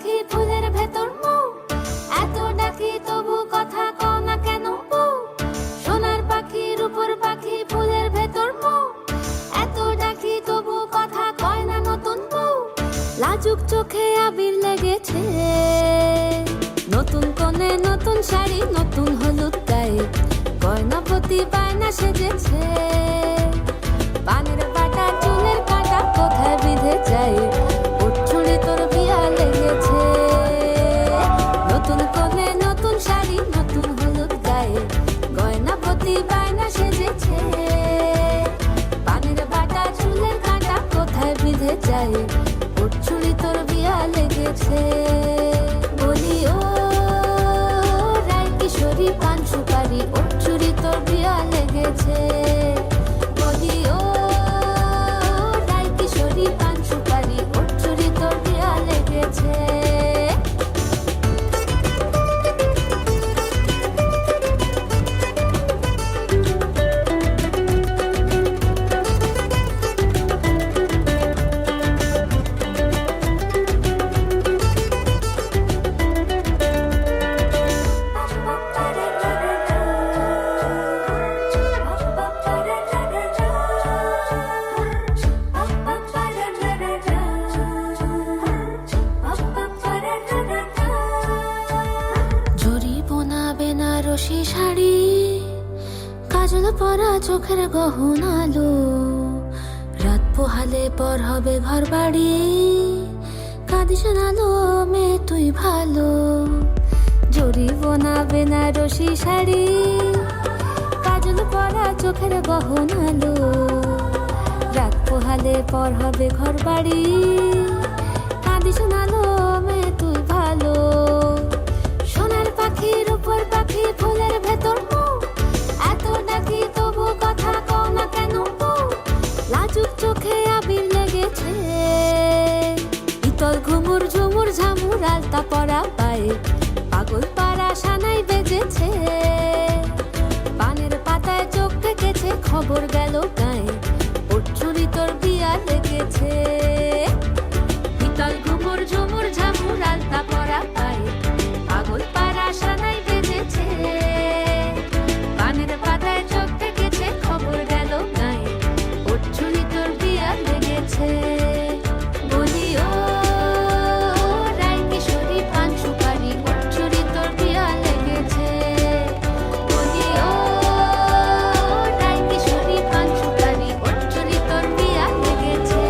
পাখি ফুলের ভেতর মৌ, এত ডাকি তবু কথা কও না কেন বউ। সোনার পাখি রূপোর পাখি ফুলের ভেতর মৌ, এত ডাকি তবু কথা কয় না নতুন বউ। লাজুক চোখে আবির লেগেছে, নতুন কোণে নতুন শাড়ি নতুন হলুদ গায়ে, গয়না প্রতি বায়না সেজেছে। পানের বাটা চুলের কাটা কোথায় বিঁধে যায়, উঠছুড়ি তোর বিয়া লেগেছে। নতুন কোণে নতুন শাড়ি নতুন হলুদ গায়ে, গয়না প্রতি বায়না সেজেছে। পানের বাটা চুলের কাটা কোথায় বিঁধে যায়, উঠছুড়ি তোর বিয়া লেগেছে। বলি ও রায় কিশোরী পান সুপারি, উঠছুড়ি তোর বিয়া লেগেছে। বলি ও রায় কিশোরী পান সুপারি, উঠছুড়ি তোর বিয়া লেগেছে। জরি বোনা বেনারসি শাড়ি, কাজল পরা চোখের গহনালো, রাত পোহালে পর হবে ঘর বাড়ি, কাঁদিস না লো মেয়ে তুই ভালো। জরি বোনা বেনারসি শাড়ি, কাজল পরা চোখের গহনালো, রাত পোহালে পর হবে ঘর বাড়ি, কাঁদিস না লো মেয়ে তুই ভালো। সোনার পাখি রূপোর পাখি ফুলের ভেতর মৌ, এত ডাকি তবু কথা কও না কেন বউ। লাজুক চোখে আবির লেগেছে, ইতল ঘুমুর ঝুমুর ঝামুর আলতা পরা পায়ে, পাগল পাড়া সানাই বেজেছে। পানের পাতায় চোখ থেকেছে, খবর গেল গায়ে, উঠছুড়ি তোর বিয়া লেগেছে। ইতল ঘুমুর ঝুমুর ঝামুর আলতা পরা পায়ে, পাগল পাড়া সানাই বেজেছে। পানের পাতায় চোখ থেকেছে, খবর গেল গায়ে, উঠছুড়ি তোর বিয়া লেগেছে। বলি ও রায় কিশোরী পান সুপারি, উঠছুড়ি তোর বিয়া লেগেছে। বলি ও রায় কিশোরী পান সুপারি, উঠছুড়ি তোর বিয়া লেগেছে।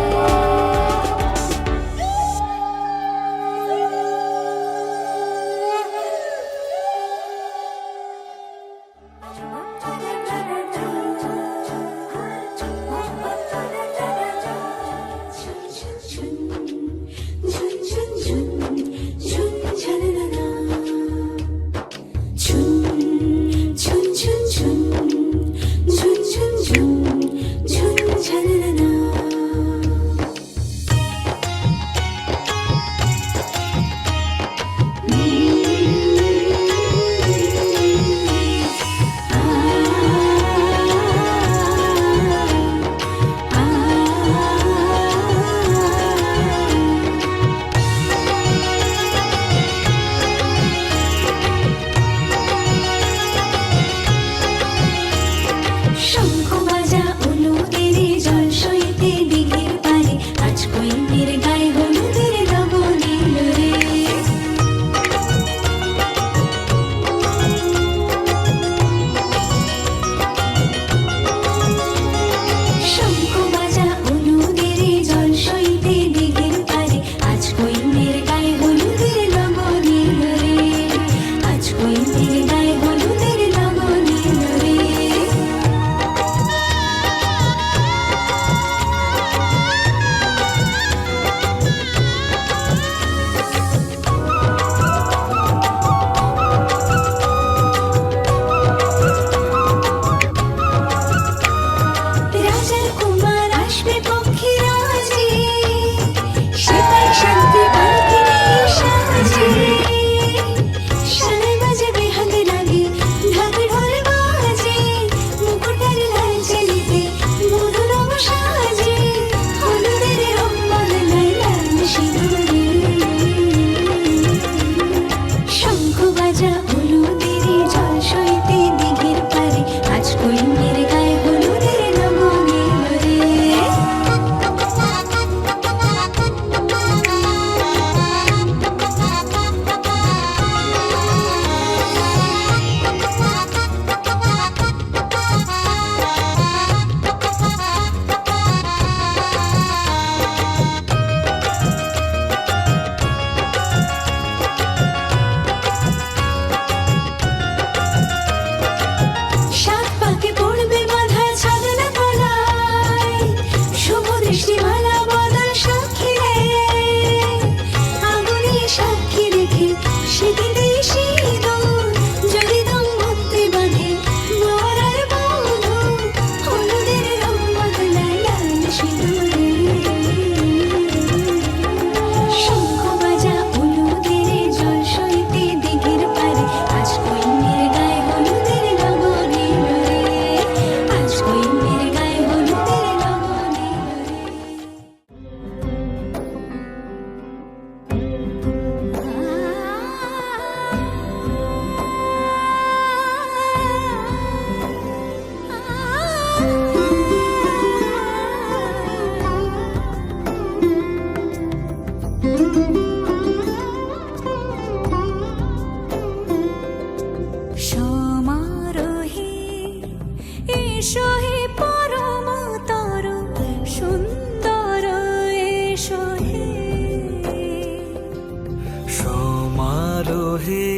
হে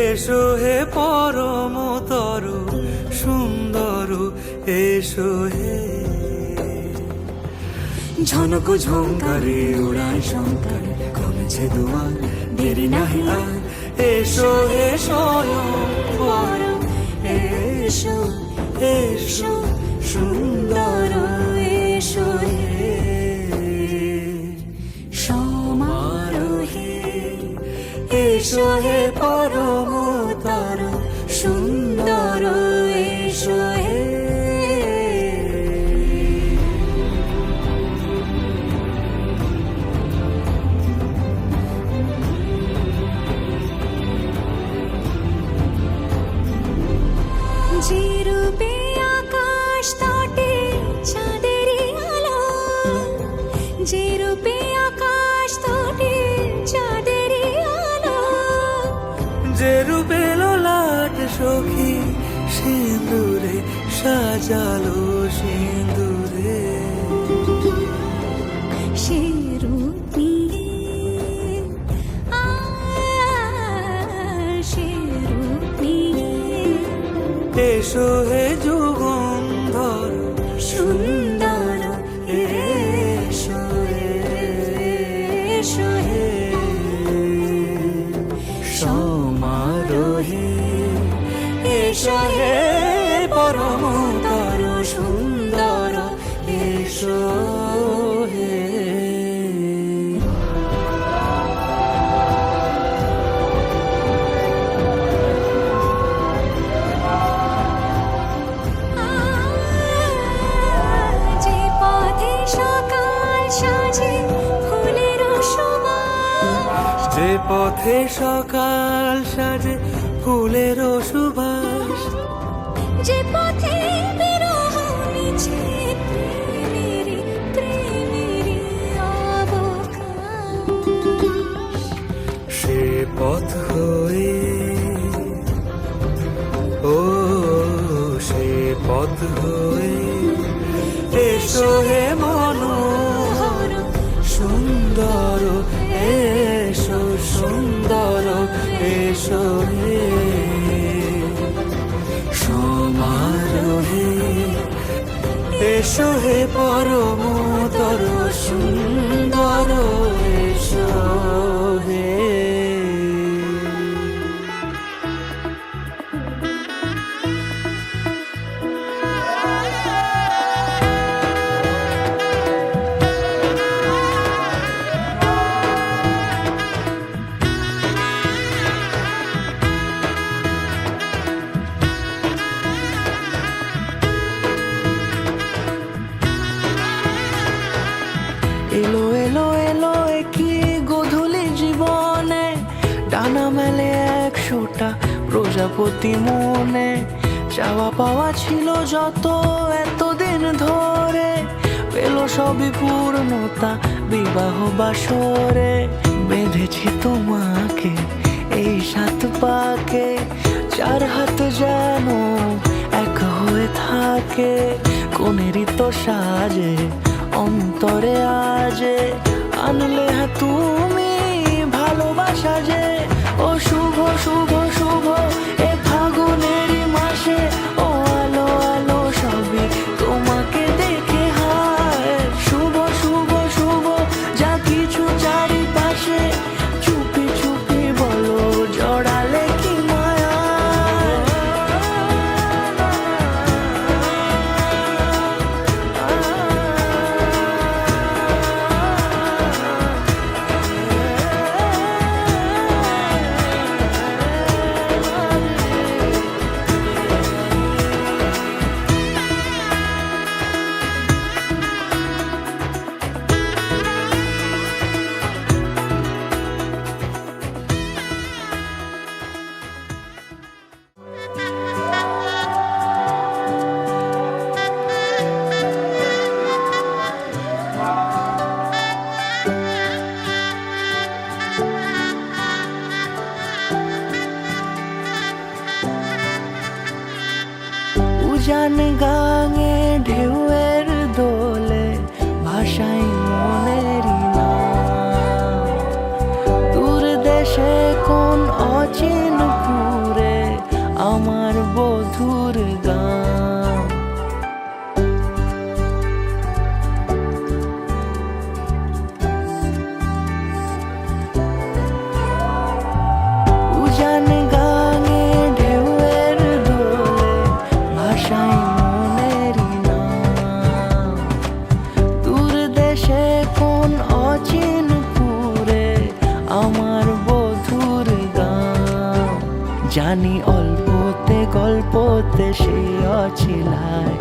এসো হে পরমতর সুন্দর এসো হে। ঝনক ঝঙ্কারে ওড়ায় শঙ্কারে কমেছে দুয়ার দেরি নাহি আর এসো হে স্বয়ং পরম এসো এসো সুন্দর এসো হে সমারোহে এসো হে পরমতর সুন্দর এসো হে। যে রূপে আকাশ তটে চাঁদেরই আলো, যে রূপে আকাশ তটে চাঁদেরই আলো, যে রূপে ললাট সখী সিঁদুরে সাজালো সিঁদুরে সে রূপ নিয়ে সে রূপ নিয়ে এসো হে যুগন্ধর সুন্দর এসো এসো হে সমারোহে এসো হে পরমতর সুন্দর এসো হে। যে পথে সকাল সাজে ফুলের সুবাস, যে পথে সকাল সাজে ফুলের সুবাস, যে পথে বিরহ মিছে প্রেমেরই প্রেমেরই অবকাশ, সে পথ হয়ে ও সে পথ হয়ে এসো হে মনোহর সুন্দর এসো সুন্দর এসো হে সমারোহে এসো হে পরমতর সুন্দর এসো হে। এলো এলো এলো কি গোধূলি জীবনে ডানা মেলে 100টা প্রজাপতি মনে, চাওয়া পাওয়া ছিল যত এতদিন ধরে পেল সবই পূর্ণতা বিবাহ বাসরে। বেঁধেছি তোমাকে এই 7 পাকে, 4 হাত যেন এক হয়ে থাকে, কোনেরই তো সাজে অন্তরে আজে আনলে তুমি ভালোবাসা যে। ও শুভ শুভ শুভ এ ফাগুনেরই মাসে, ও আলো আলো সবই তোমাকে দেখে হায়। শুভ শুভ শুভ যা কিছু চারিপাশে, চুপি চুপি বলো জড়ালে কি মায়া। উজান গাঙে ঢেউয়ের দোলে ভাষাই মনেরই নাম, দূর দেশে কোন জানি অল্পতে গল্পতে সে অছিলায়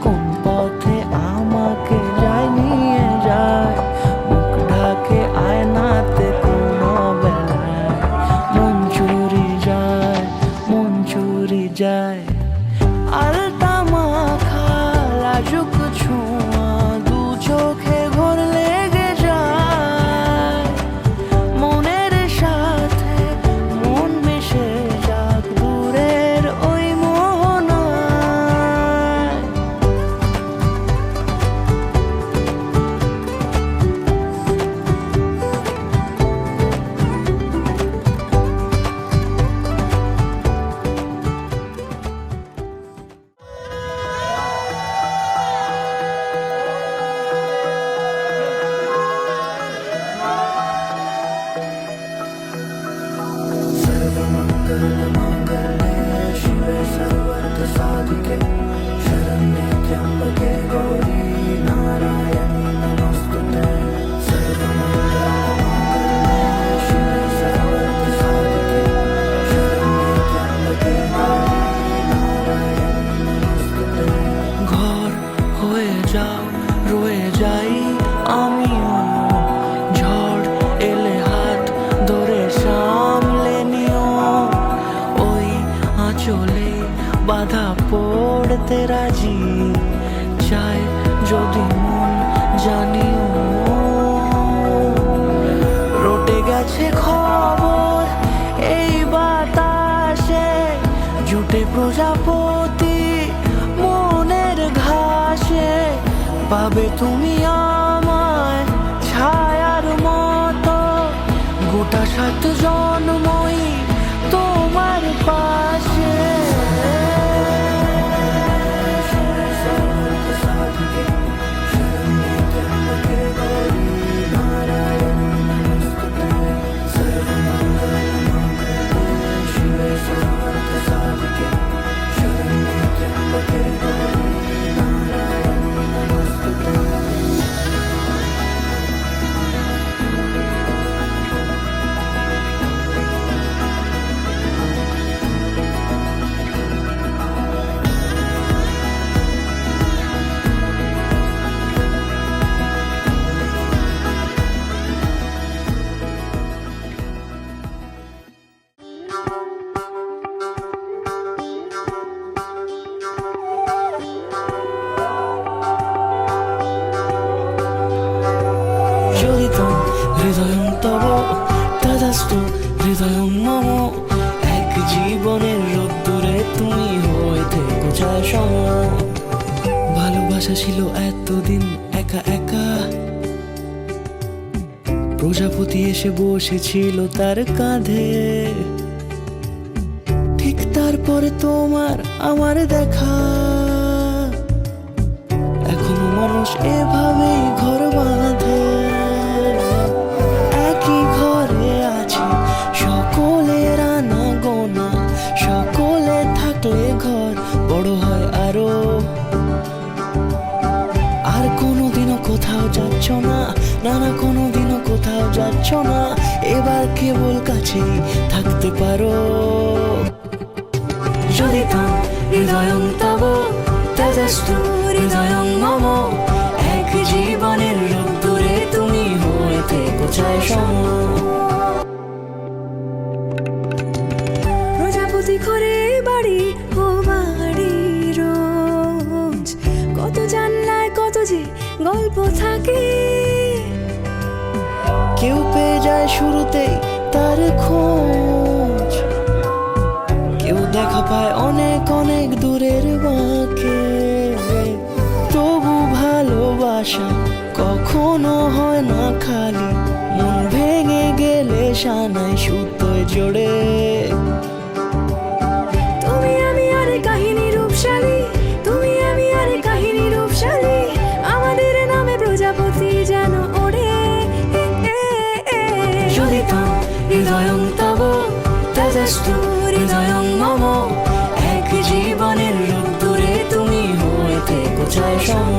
কোন পথে আমাকে যায় নিয়ে যায় মুখ ঢাকে আয়নাতে কোনো বেলায় মন চুরি যায় মন চুরি যায় আলতা মাখা লাজুক ছোঁয়া দু চোখে ঘোর লেগে যায় মনের সাথে মন মিশে যাক দূরের ওই মোহনায় ঘর হয়ে যাও রয়ে যাই আমিও ঝড় এলে হাত ধরে সামলে নিও ওই আঁচলে বাধা পড়তে রাজি চাই যদি মন জানিও রটে গেছে খবর এই বাতাসে জুটে প্রজাপতি মনের ঘাসে পাবে তুমি আমায় ছায়ার মতো গোটা 7 জন্মই তোমার পাশে Joditon, হৃদয়ং তব তদাস্তু হৃদয়ং মম এক জীবনের রোদ্দুরে তুমি হয়ে থেকো চায় সম ভালোবাসা ছিল এতদিন একা একা প্রজাপতি এসে বসেছিল তার কাঁধে ঠিক তারপরে তোমার আমার দেখা এখনো মানুষ এভাবেই ঘর বাঁধে একই ঘরে আছে সকলের আনা গোনা সকলে থাকলে ঘর বড় হয় আরো আর কোনোদিনও কোথাও যাচ্ছ না না না কোনোদিনও কোথাও যাচ্ছ না এবার কেবল কাছেই থাকতে পারো যদি তাম হৃদয়ং তব তেজস্তু হৃদয়ং মম এক জীবনের রোদ্দুরে তুমি হয়ে থেকো চায় সম প্রজাপতি ঘরে বাড়ি ও বাড়ি রোজ কত জানলায় কত যে গল্প থাকে কেউ পেয়ে যায় শুরুতেই তার খোঁজ কেউ দেখা পায় অনেক অনেক দূরের বাঁকে তবু ভালোবাসা কখনো হয় না খালি মন ভেঙে গেলে সানাই সুতোয় জোড়ে তুমি আমি আরে কাহিনী রূপশালী তুমি আমি আরে কাহিনী রূপশালী আমাদের নামে প্রজাপতি যেন ওড়ে যদি তাম হৃদয়ং তব তেজস্তু হৃদয়ং মম এক জীবনের রোদ্দুরে তুমি হয়ে থেকো চায় সম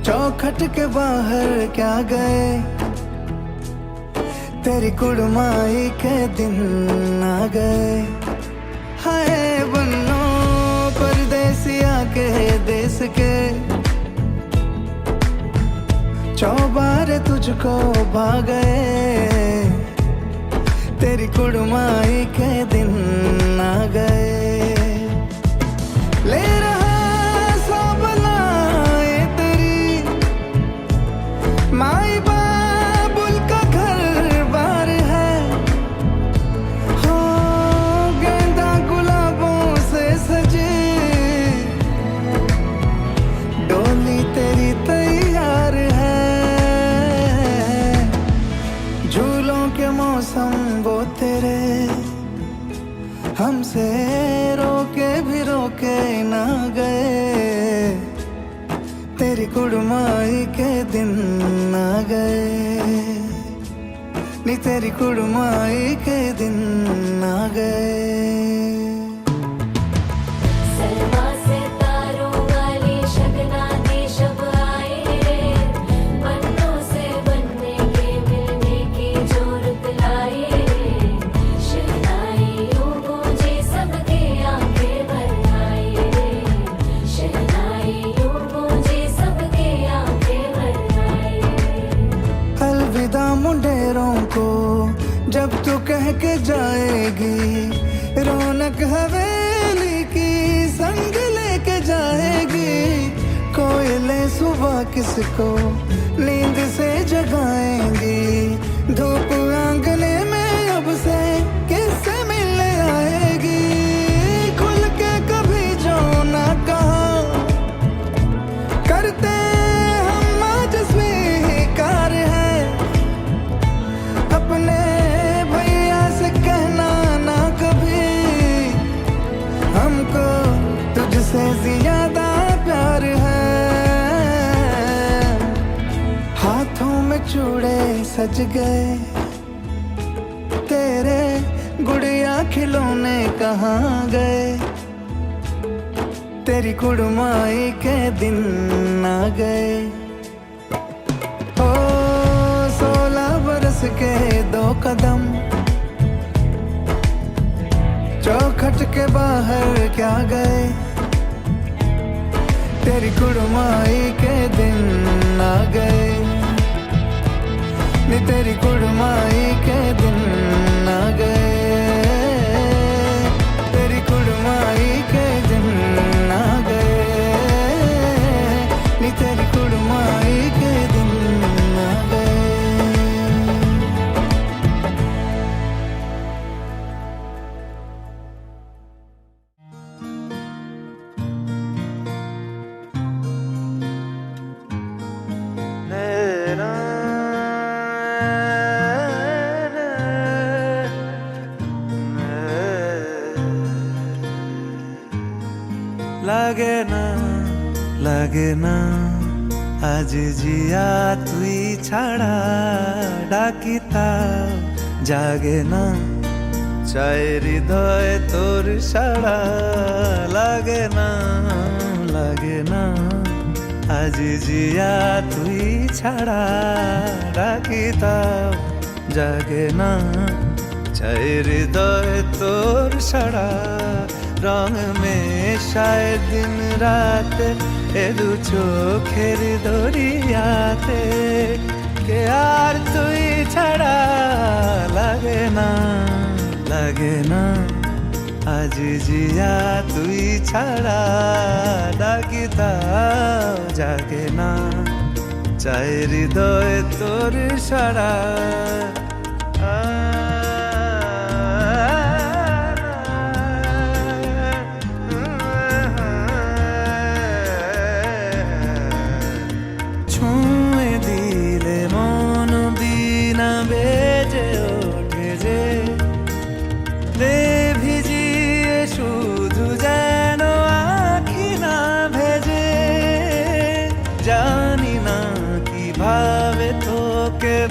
चौखट के बाहर क्या गए, तेरी कुड़माई के दिन आ गए। हाय बन्नो परदेसिया के देश के, चौबारे तुझको भा गए, तेरी कुड़माई के दिन आ गए। ले रहा सब लाए तेरी माई बाबुल का घर बार है, हो गेंदा गुलाबों से सजे, डोली तेरी तैयार है। झूलों के मौसम वो तेरे, हमसे रोके भी रोके ना गए, तेरी कुड़माई के दिन आ गए, नी तेरी कुड़माई के दिन आ गए। सलमा से तारों वाली शगना देश अब आए रे, बन्नों से बनने के मिलने की जो रुत लाए रे, शहनाइयों गूंजे सबके आंखें भर आए रे, शहनाइयों गूंजे सबके आंखें भर आए रे। अलविदा मुंडेरों को जब तू कह के जाएगी, रौनक हवेली की संग लेके जाएगी। कोयले सुबह किसको नींद से जगाएंगी, धूप आंगने में अब से किससे मिलने आएगी। खुल के कभी जो ना कहा करते हम आज स्वीकार है, अपने भैया से कहना ना कभी, हमको तुझसे ज्यादा प्यार है। हाथों में चूड़े सज गए, तेरे गुड़िया खिलौने कहाँ गए, तेरी कुड़माई के दिन आ गए। ओ 16 बरस के 2 कदम, चौखट के बाहर क्या गए, तेरी कुड़माई के दिन आ गए, नी तेरी कुड़माई के दिन आ गए, तेरी कुड़माई के दिन आ गए, नी तेरी कुड़माई के दिन आ गए। লাগে না আজ জিয়া তুই ছাড়া, ডাকিতা জাগে না চায় হৃদয় তোর সাড়া। লাগে না আজ জিয়া তুই ছাড়া, ডাকিতা জাগে না চায় হৃদয় তোর সাড়া। রং মেশায় দিন রাত এ দু চোখের দরিয়াতে, কে আর তুই ছাড়া। লাগে না আজ জিয়া তুই ছাড়া, ডাকিতা জাগে না চায় হৃদয় তোর সাড়া।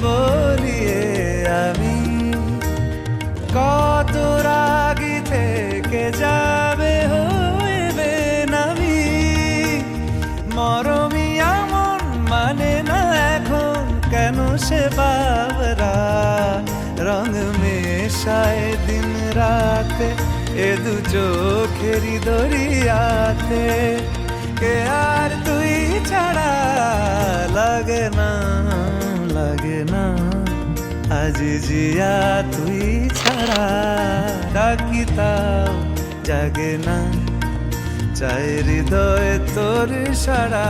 বলিয়ে আমি কত রাগি থেকে যাবে হইবে নামি, মরমিয়া মন কেন সে বাবরা রং মেশায় দিন রাতে এ দু চোখেরই দরিয়াতে কে আর তুই ছাড়া লাগে না আজ জিয়া তুই ছাড়া ডাকি তাও জাগে না চাই হৃদয় তোর সারা